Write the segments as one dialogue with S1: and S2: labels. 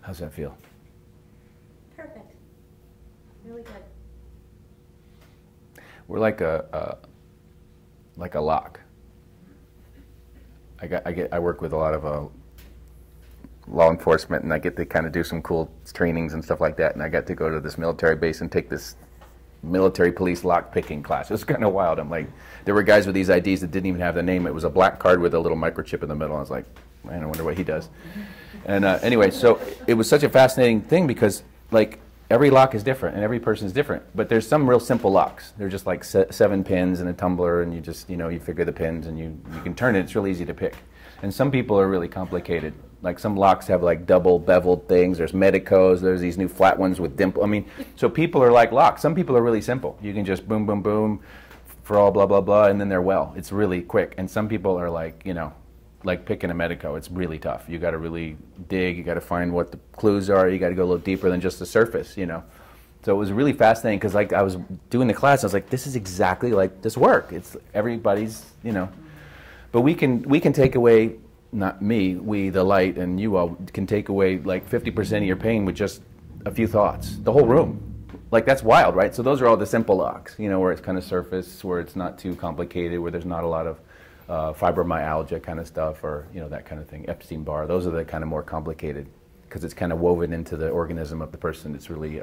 S1: How's that feel?
S2: Perfect. Really good.
S1: We're like a lock. I work with a lot of law enforcement, and I get to kind of do some cool trainings and stuff like that. And I got to go to this military base and take this military police lock picking class. It was kind of wild. I'm like, there were guys with these IDs that didn't even have the name. It was a black card with a little microchip in the middle. I was like, man, I wonder what he does. And anyway, so it was such a fascinating thing because like every lock is different and every person is different. But there's some real simple locks. They're just like 7 pins and a tumbler, and you just, you know, you figure the pins and you can turn it. It's really easy to pick. And some people are really complicated. Like some locks have like double beveled things. There's Medicos. There's these new flat ones with dimple. I mean, so people are like locks. Some people are really simple. You can just boom, boom, boom for all blah, blah, blah, and then they're well. It's really quick. And some people are like, you know, like picking a Medico. It's really tough. You got to really dig. You got to find what the clues are. You got to go a little deeper than just the surface, you know. So it was really fascinating because like I was doing the class, I was like, this is exactly like this work. It's everybody's, you know. But we can take away, not me, we, the light, and you all can take away like 50% of your pain with just a few thoughts. The whole room. Like that's wild, right? So those are all the simple locks, you know, where it's kind of surface, where it's not too complicated, where there's not a lot of fibromyalgia kind of stuff, or, you know, that kind of thing. Epstein-Barr, those are the kind of more complicated because it's kind of woven into the organism of the person. It's really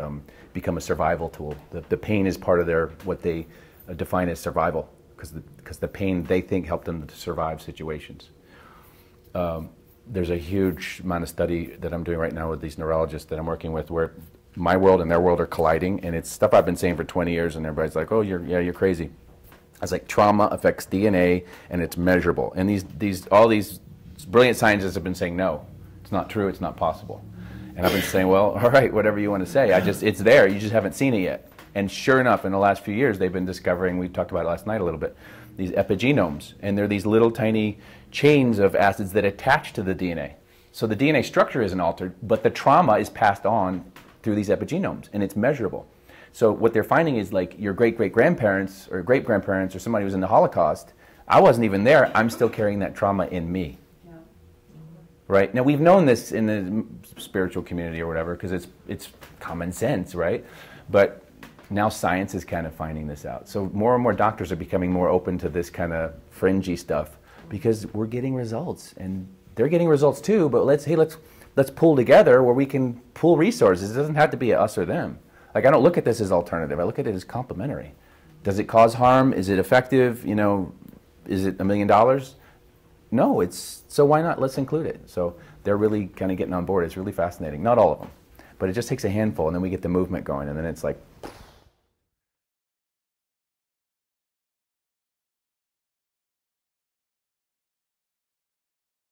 S1: become a survival tool. The pain is part of their, what they define as survival, because the pain they think helped them to survive situations. There's a huge amount of study that I'm doing right now with these neurologists that I'm working with where my world and their world are colliding, and it's stuff I've been saying for 20 years, and everybody's like, oh, you're crazy. I was like, trauma affects DNA, and it's measurable. And all these brilliant scientists have been saying, no, it's not true, it's not possible. And I've been saying, well, all right, whatever you want to say. It's there, you just haven't seen it yet. And sure enough, in the last few years, they've been discovering, we talked about it last night a little bit, these epigenomes. And they're these little tiny chains of acids that attach to the DNA. So the DNA structure isn't altered, but the trauma is passed on through these epigenomes, and it's measurable. So what they're finding is like your great-great-grandparents or great-grandparents or somebody who was in the Holocaust, I wasn't even there, I'm still carrying that trauma in me. Yeah. Right? Now we've known this in the spiritual community or whatever because it's common sense, right? But now science is kind of finding this out. So more and more doctors are becoming more open to this kind of fringy stuff because we're getting results and they're getting results too, but let's pull together where we can pool resources. It doesn't have to be a us or them. Like I don't look at this as alternative. I look at it as complementary. Does it cause harm? Is it effective? You know, is it $1 million? No, so why not? Let's include it. So they're really kind of getting on board. It's really fascinating. Not all of them, but it just takes a handful, and then we get the movement going, and then it's like